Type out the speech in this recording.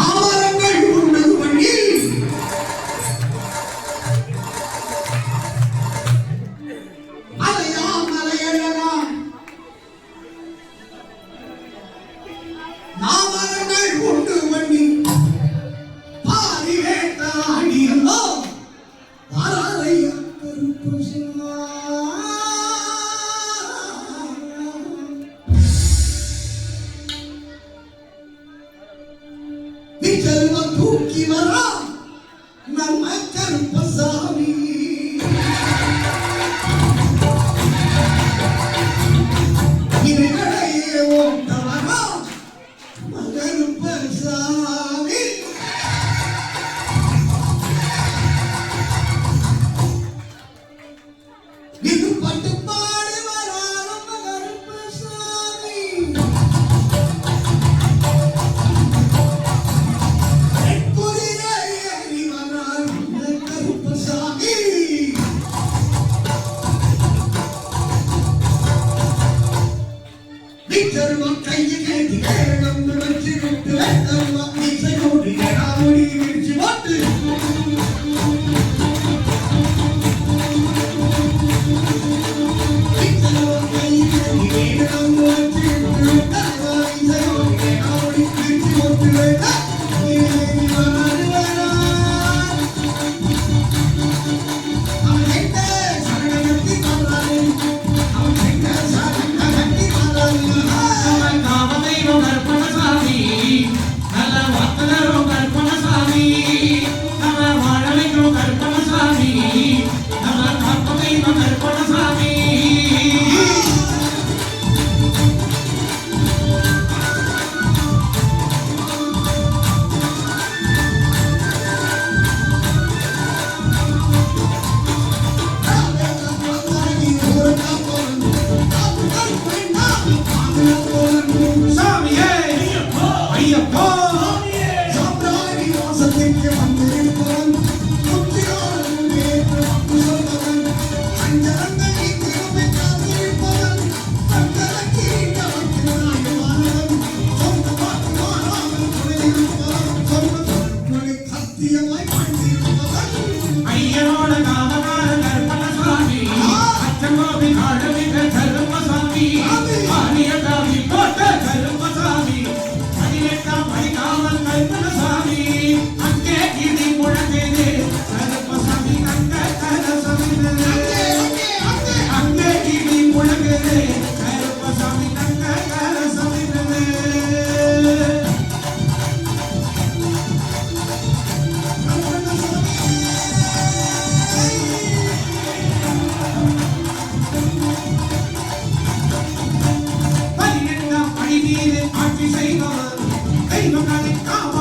ஆவரங்கள் உண்டது பண்ணி அலையா மலையழகா ஆவரங்கள் உண்டு பண்ணி பாரி வேட்டாடியோ ஆராரையா கருப்பு சிவா செல்வம் தூக்கி வரா நம்ம கருப்பசாமி இதுகளையே ஓட்ட வரா கருப்பசாமி இது பட்டுப்பாடு வரா நம்ம கருப்பசாமி செல்வம் கையில் ஏந்தி கேரளம் வச்சு விட்டு வெத்தம்மா இசையோடு எடாமுடி விரிச்சு போட்டு செல்வம் கையில் ஏந்தி கேரளம் வச்சு விட்டு வெத்தம்மா இசையோடு எடாமுடி விரிச்சு போட்டு வேண்டா ஆட்சி செய்தவர் தெய்வங்களை காவ